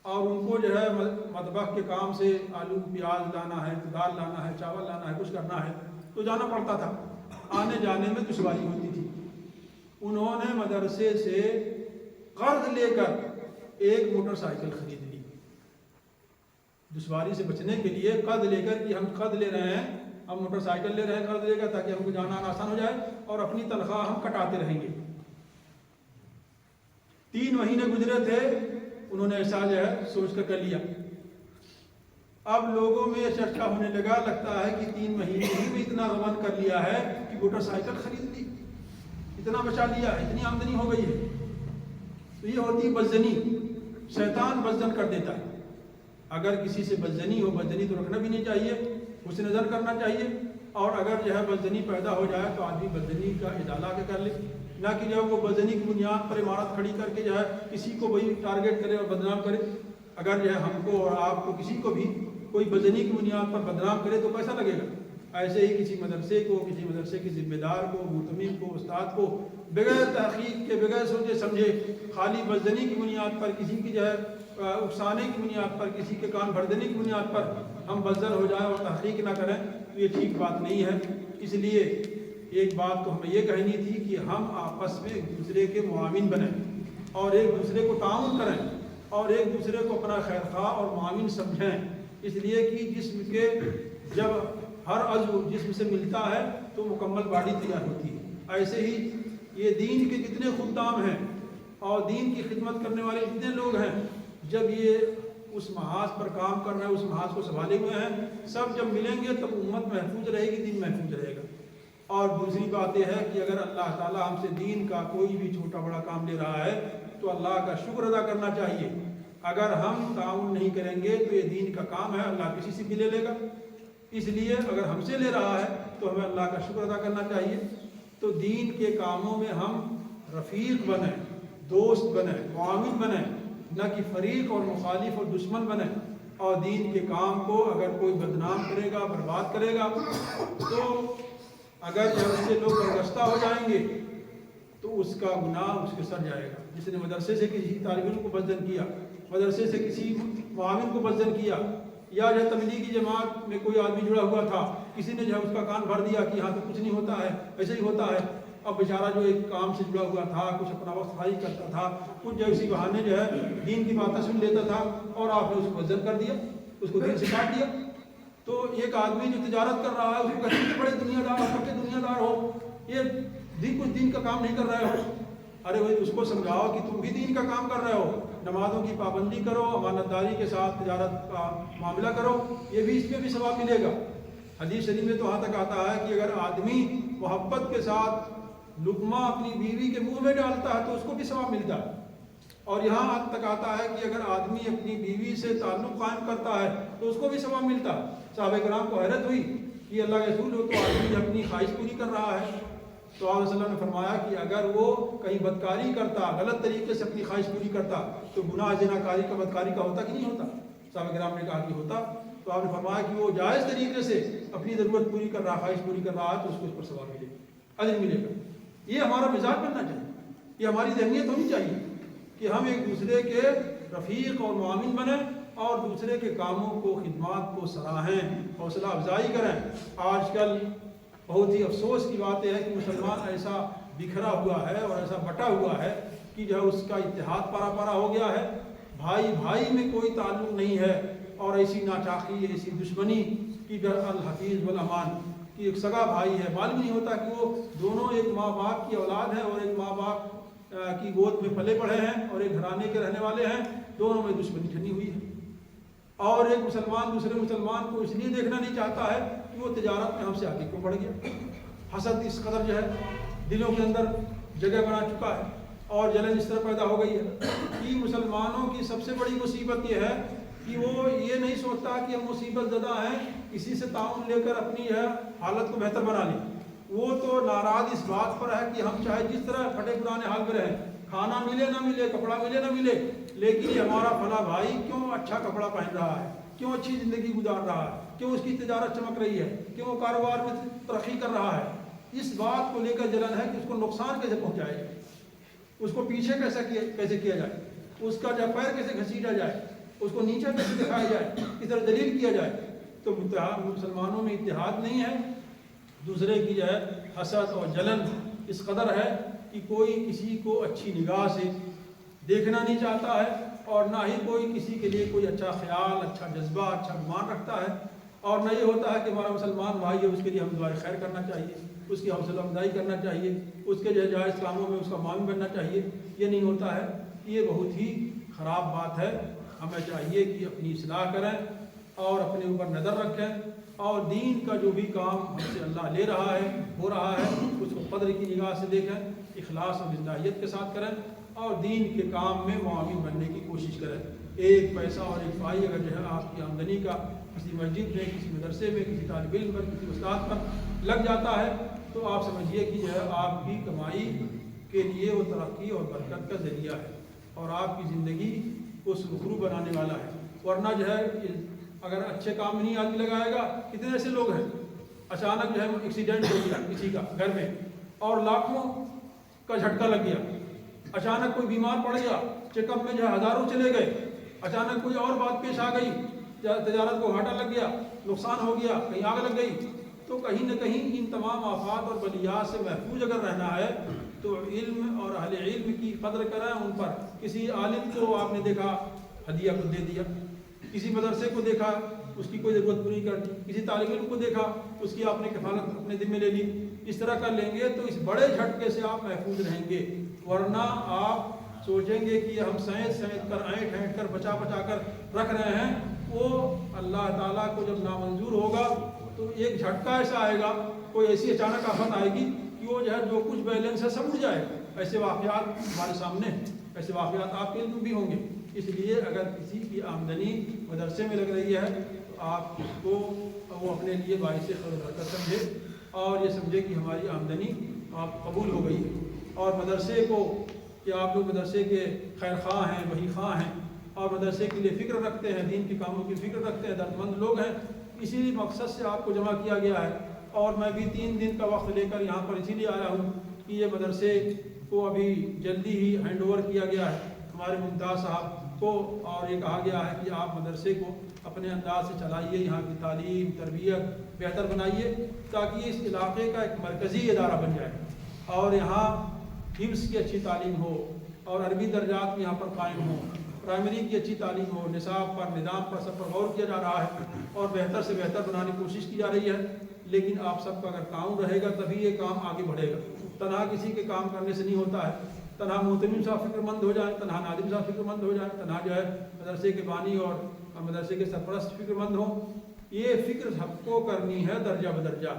اور ان کو جو ہے مطبخ کے کام سے آلو پیاز لانا ہے، دال لانا ہے، چاول لانا ہے، کچھ کرنا ہے تو جانا پڑتا تھا، آنے جانے میں دشواری ہوتی تھی۔ انہوں نے مدرسے سے قرض لے کر ایک موٹر سائیکل خرید لی، دشواری سے بچنے کے لیے قرض لے کر کہ ہم قرض لے رہے ہیں، ہم موٹر سائیکل لے رہے ہیں قرض لے کر تاکہ ہم کو جانا آنا آسان ہو جائے اور اپنی تنخواہ ہم کٹاتے رہیں گے۔ 3 مہینے گزرے تھے، انہوں نے ایسا جو ہے سوچ کر لیا۔ اب لوگوں میں چرچا ہونے لگا، لگتا ہے کہ 3 مہینے ہی میں اتنا غبن کر لیا ہے کہ موٹر سائیکل خرید لی، اتنا بچا لیا، اتنی آمدنی ہو گئی ہے۔ تو یہ ہوتی بدزنی، شیطان بدزن کر دیتا ہے۔ اگر کسی سے بدزنی ہو، بدزنی تو رکھنا بھی نہیں چاہیے، اسے نظر کرنا چاہیے، اور اگر جو ہے بدزنی پیدا ہو جائے تو آدمی بدزنی کا ازالہ کے کر لے، نہ کہ جو ہے وہ بدزنی کی بنیاد پر عمارت کھڑی کر کے جو ہے کسی کو وہی ٹارگیٹ کرے اور بدنام کرے۔ اگر جو ہے ہم کو اور آپ کو کسی کو بھی کوئی بدزنی کی بنیاد پر بدنام کرے تو کیسا لگے گا؟ ایسے ہی کسی مدرسے کو، کسی مدرسے کے ذمہ دار کو، معتمد کو، استاد کو بغیر تحقیق کے، بغیر سوچے سمجھے، خالی بدزنی کی بنیاد پر، کسی کی جو ہے اکسانے کی بنیاد پر، کسی کے کان بھر دینے کی بنیاد پر ہم بدزن ہو جائیں اور تحقیق نہ کریں تو یہ ٹھیک بات نہیں ہے۔ اس لیے ایک بات تو ہمیں یہ کہنی تھی کہ ہم آپس میں ایک دوسرے کے معاون بنیں اور ایک دوسرے کو تعاون کریں اور ایک دوسرے کو اپنا خیر خواہ اور معاون سمجھیں، اس لیے کہ جسم کے جب ہر عضو جسم سے ملتا ہے تو مکمل باڈی تیار ہوتی ہے۔ ایسے ہی یہ دین کے جتنے خدام ہیں اور دین کی خدمت کرنے والے جتنے لوگ ہیں، جب یہ اس محاذ پر کام کر رہے ہیں، اس محاذ کو سنبھالے ہوئے ہیں، سب جب ملیں گے تب امت محفوظ رہے گی، دین محفوظ رہے گا۔ اور دوسری بات یہ ہے کہ اگر اللہ تعالیٰ ہم سے دین کا کوئی بھی چھوٹا بڑا کام لے رہا ہے تو اللہ کا شکر ادا کرنا چاہیے۔ اگر ہم تعاون نہیں کریں گے تو یہ دین کا کام ہے، اللہ کسی سے بھی لے لے گا، اس لیے اگر ہم سے لے رہا ہے تو ہمیں اللہ کا شکر ادا کرنا چاہیے۔ تو دین کے کاموں میں ہم رفیق بنیں، دوست بنیں، معاون بنیں، نہ کہ فریق اور مخالف اور دشمن بنیں۔ اور دین کے کام کو اگر کوئی بدنام کرے گا، برباد کرے گا، تو اگر جب اس سے لوگ برگشتہ ہو جائیں گے تو اس کا گناہ اس کے سر جائے گا۔ جس نے مدرسے سے کسی طالب علم کو بدزن کیا، مدرسے سے کسی معاون کو بدزن کیا، یا جو تبلیغی جماعت میں کوئی آدمی جڑا ہوا تھا، کسی نے جو ہے اس کا کان بھر دیا کہ یہاں تو کچھ نہیں ہوتا ہے، ایسے ہی ہوتا ہے۔ اب بیچارہ جو ایک کام سے جڑا ہوا تھا، کچھ اپنا وقت خارج کرتا تھا، کچھ جو اسی بہانے جو ہے دین کی باتیں سن لیتا تھا، اور آپ نے اس کو بدزن کر دیا، اس کو دین سے کاٹ دیا۔ تو ایک آدمی جو تجارت کر رہا ہے اس کو کہتے ہیں کہ بڑے دنیا دار ہو، بڑے دنیا دار ہو، یہ کچھ دین کا کام نہیں کر رہے ہو۔ ارے بھائی اس کو سمجھاؤ کہ تم بھی دین کا کام کر رہے ہو، نمازوں کی پابندی کرو، امانت داری کے ساتھ تجارت کا معاملہ کرو، یہ بھی اس میں بھی ثواب ملے گا۔ حدیث شریف میں تو وہاں تک آتا ہے کہ اگر آدمی محبت کے ساتھ لقمہ اپنی بیوی کے منہ میں ڈالتا ہے تو اس کو بھی ثواب ملتا ہے۔ اور یہاں تک آتا ہے کہ اگر آدمی اپنی بیوی سے تعلق قائم کرتا ہے تو اس کو بھی ثواب ملتا ہے۔ صحابہ کرام کو حیرت ہوئی کہ اللہ کے رسول ہو تو آدمی اپنی خواہش پوری کر رہا ہے، تو آپ صلی اللہ علیہ وسلم نے فرمایا کہ اگر وہ کہیں بدکاری کرتا، غلط طریقے سے اپنی خواہش پوری کرتا، تو گناہ زناکاری کا، بدکاری کا ہوتا کہ نہیں ہوتا؟ صحابہ کرام نے کہا کہ ہوتا۔ تو آپ نے فرمایا کہ وہ جائز طریقے سے اپنی ضرورت پوری کر رہا، خواہش پوری کر رہا ہے، تو اس کو اس پر ثواب ملے گا، اجر ملے گا۔ یہ ہمارا مزاج بننا چاہیے، یہ ہماری ذہنیت ہونی چاہیے کہ ہم ایک دوسرے کے رفیق اور معاون بنیں، اور دوسرے کے کاموں کو، خدمات کو سراہیں، حوصلہ افزائی کریں۔ آج کل بہت ہی افسوس کی بات یہ ہے کہ مسلمان ایسا بکھرا ہوا ہے اور ایسا بٹا ہوا ہے کہ جو ہے اس کا اتحاد پارا پارا ہو گیا ہے، بھائی بھائی میں کوئی تعلق نہیں ہے، اور ایسی ناچاقی، ایسی دشمنی کہ جو الحفیظ والامان کہ ایک سگا بھائی ہے، معلوم نہیں ہوتا کہ وہ دونوں ایک ماں باپ کی اولاد ہے، اور ایک ماں باپ کی گود میں پلے پڑے ہیں، اور ایک گھرانے کے رہنے والے ہیں، دونوں میں دشمنی ٹھنی ہوئی ہے۔ اور ایک مسلمان دوسرے مسلمان کو اس لیے دیکھنا نہیں چاہتا ہے کہ وہ تجارت میں ہم سے آگے کیوں بڑھ گیا۔ حسد اس قدر جو ہے دلوں کے اندر جگہ بنا چکا ہے، اور جلن اس طرح پیدا ہو گئی ہے کہ مسلمانوں کی سب سے بڑی مصیبت یہ ہے کہ وہ یہ نہیں سوچتا کہ ہم مصیبت زدہ ہیں، کسی سے تعاون لے کر اپنی حالت کو بہتر بنا لیں۔ وہ تو ناراض اس بات پر ہے کہ ہم چاہے جس طرح پھٹے پرانے حال میں رہیں، کھانا ملے نہ ملے، کپڑا ملے نہ ملے، لیکن یہ ہمارا فلاں بھائی کیوں اچھا کپڑا پہن رہا ہے، کیوں اچھی زندگی گزار رہا ہے، کیوں اس کی تجارت چمک رہی ہے، کیوں وہ کاروبار میں ترقی کر رہا ہے۔ اس بات کو لے کر جلن ہے کہ اس کو نقصان کیسے پہنچایا جائے، اس کو پیچھے کیسے کیا جائے، اس کا جو پیر کیسے گھسیٹا جائے، اس کو نیچا کیسے دکھایا جائے، کس طرح ذلیل کیا جائے۔ تو مسلمانوں میں اتحاد نہیں ہے، دوسرے کی جو ہے حسد اور جلن اس قدر ہے کہ کوئی کسی کو اچھی نگاہ سے دیکھنا نہیں چاہتا ہے، اور نہ ہی کوئی کسی کے لیے کوئی اچھا خیال، اچھا جذبہ، اچھا گمان رکھتا ہے، اور نہ یہ ہوتا ہے کہ ہمارا مسلمان بھائی ہے اس کے لیے ہم دعائے خیر کرنا چاہیے، اس کی حوصلہ افزائی کرنا چاہیے، اس کے جو جائز کاموں میں اس کا معاون بننا چاہیے۔ یہ نہیں ہوتا ہے، یہ بہت ہی خراب بات ہے۔ ہمیں چاہیے کہ اپنی اصلاح کریں اور اپنے اوپر نظر رکھیں، اور دین کا جو بھی کام ہم سے اللہ لے رہا ہے، ہو رہا ہے، اس کو قدر کی نگاہ سے دیکھیں، اخلاص اور للہیت کے ساتھ کریں، اور دین کے کام میں معاون بننے کی کوشش کریں۔ ایک پیسہ اور ایک پائی اگر جو ہے آپ کی آمدنی کا کسی مسجد میں، کسی مدرسے میں، کسی طالب علم پر، کسی استاد پر لگ جاتا ہے، تو آپ سمجھیے کہ جو ہے آپ کی کمائی کے لیے وہ ترقی اور برکت کا ذریعہ ہے، اور آپ کی زندگی کو سرخرو بنانے والا ہے۔ ورنہ جو ہے اگر اچھے کام میں نہیں آدمی لگائے گا، کتنے ایسے لوگ ہیں اچانک جو ہے ایکسیڈنٹ ہو گیا کسی کا گھر میں، اور لاکھوں کا جھٹکا لگ گیا، اچانک کوئی بیمار پڑ گیا، چیک اپ میں جو ہے ہزاروں چلے گئے، اچانک کوئی اور بات پیش آ گئی، تجارت کو گھاٹا لگ گیا، نقصان ہو گیا، کہیں آگ لگ گئی، تو کہیں نہ کہیں ان تمام آفات اور بلیات سے محفوظ اگر رہنا ہے تو علم اور اہل علم کی قدر کریں ان پر۔ کسی عالم کو آپ نے دیکھا ہدیہ کو دے دیا، کسی مدرسے کو دیکھا اس کی کوئی ضرورت پوری کر دی، کسی طالب علم کو دیکھا اس کی آپ نے کفالت اپنے ذمہ لے لی، اس طرح کر لیں گے تو اس بڑے جھٹکے سے آپ محفوظ رہیں گے۔ ورنہ آپ سوچیں گے کہ ہم سینت کر، اینٹ کر، بچا کر رکھ رہے ہیں، وہ اللہ تعالیٰ کو جب نامنظور ہوگا تو ایک جھٹکا ایسا آئے گا، کوئی ایسی اچانک آفت آئے گی کہ وہ جو ہے جو کچھ بیلنس ہے سب اڑ جائے گا۔ ایسے واقعات ہمارے سامنے ہیں، ایسے واقعات آپ کے علم بھی ہوں گے۔ اس لیے اگر کسی کی آمدنی مدرسے میں لگ رہی ہے تو آپ اس کو وہ اپنے لیے باعث خیر و برکت سمجھے، اور یہ سمجھے کہ ہماری آمدنی آپ قبول ہو گئی ہے، اور مدرسے کو کہ آپ لوگ مدرسے کے خیر خواہ ہیں، وہی خواہ ہیں، اور مدرسے کے لیے فکر رکھتے ہیں، دین کے کاموں کی فکر رکھتے ہیں، درد مند لوگ ہیں، اسی مقصد سے آپ کو جمع کیا گیا ہے۔ اور میں بھی 3 دن کا وقت لے کر یہاں پر اسی لیے آیا ہوں کہ یہ مدرسے کو ابھی جلدی ہی ہینڈ اوور کیا گیا ہے ہمارے ممتاز صاحب کو، اور یہ کہا گیا ہے کہ آپ مدرسے کو اپنے انداز سے چلائیے، یہاں کی تعلیم تربیت بہتر بنائیے، تاکہ اس علاقے کا ایک مرکزی ادارہ بن جائے، اور یہاں حفظ کی اچھی تعلیم ہو، اور عربی درجات یہاں پر قائم ہوں، پرائمری کی اچھی تعلیم ہو، نصاب پر، نظام پر، سب پر غور کیا جا رہا ہے، اور بہتر سے بہتر بنانے کی کوشش کی جا رہی ہے۔ لیکن آپ سب کا اگر تعاون رہے گا تبھی یہ کام آگے بڑھے گا، تنہا کسی کے کام کرنے سے نہیں ہوتا ہے، تنہا محتمم صاحب فکر مند ہو جائے، تنہا ناظم صاحب فکر مند ہو جائے، تنہا جو ہے مدرسے کے بانی اور مدرسے کے سرپرست فکر مند ہوں، یہ فکر سب کو کرنی ہے درجہ بدرجہ،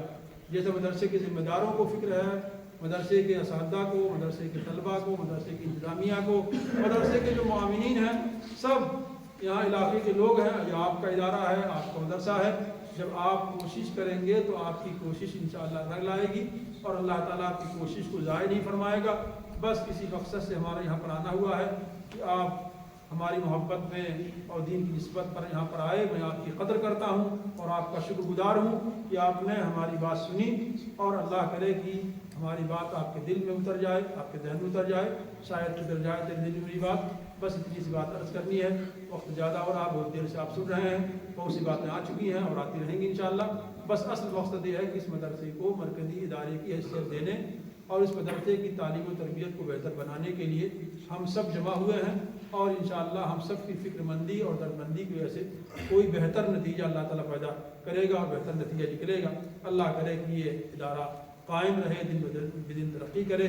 جیسے مدرسے کے ذمہ داروں کو فکر ہے، مدرسے کے اساتذہ کو، مدرسے کے طلباء کو، مدرسے کی انتظامیہ کو، مدرسے کے جو معاونین ہیں، سب یہاں علاقے کے لوگ ہیں، یہ آپ کا ادارہ ہے، آپ کا مدرسہ ہے۔ جب آپ کوشش کریں گے تو آپ کی کوشش انشاءاللہ رنگ لائے گی، اور اللہ تعالیٰ آپ کی کوشش کو ضائع نہیں فرمائے گا۔ بس کسی مقصد سے ہمارے یہاں پر آنا ہوا ہے کہ آپ ہماری محبت میں اور دین کی نسبت پر یہاں پر آئے۔ میں آپ کی قدر کرتا ہوں اور آپ کا شکر گزار ہوں کہ آپ نے ہماری بات سنی، اور اللہ کرے کہ ہماری بات آپ کے دل میں اتر جائے، آپ کے ذہن میں اتر جائے، شاید اتر جائے تیرے دل میں میری بات۔ بس اتنی سی بات عرض کرنی ہے، وقت زیادہ ہو رہا، بہت دیر سے آپ سن رہے ہیں، بہت سی باتیں آ چکی ہیں اور آتی رہیں گی انشاءاللہ۔ بس اصل مقصد یہ ہے کہ اس مدرسے کو مرکزی ادارے کی حیثیت دینے اور اس مدرسے کی تعلیم و تربیت کو بہتر بنانے کے لیے ہم سب جمع ہوئے ہیں، اور انشاءاللہ ہم سب کی فکر مندی اور دردمندی کی وجہ سے کوئی بہتر نتیجہ اللہ تعالیٰ پیدا کرے گا اور بہتر نتیجہ نکلے گا۔ اللہ کرے کہ یہ ادارہ قائم رہے، دن بدن ترقی کرے،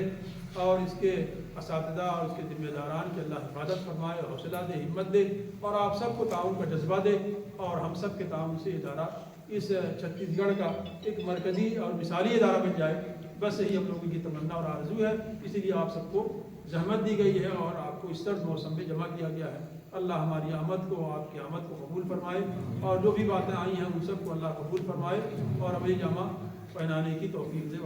اور اس کے اساتذہ اور اس کے ذمہ داران کی اللہ حفاظت فرمائے، حوصلہ دے، ہمت دے، اور آپ سب کو تعاون کا جذبہ دے، اور ہم سب کے تعاون سے ادارہ اس چھتیس گڑھ کا ایک مرکزی اور مثالی ادارہ بن جائے۔ بس یہی ہم لوگوں کی تمنا اور آرزو ہے، اسی لیے آپ سب کو زحمت دی گئی ہے اور آپ کو اس سرد موسم میں جمع کیا گیا ہے۔ اللہ ہماری آمد کو، آپ کی آمد کو قبول فرمائے، اور جو بھی باتیں آئی ہیں ان سب کو اللہ قبول فرمائے، اور ہمیں جامع پہنانے کی توفیق دے۔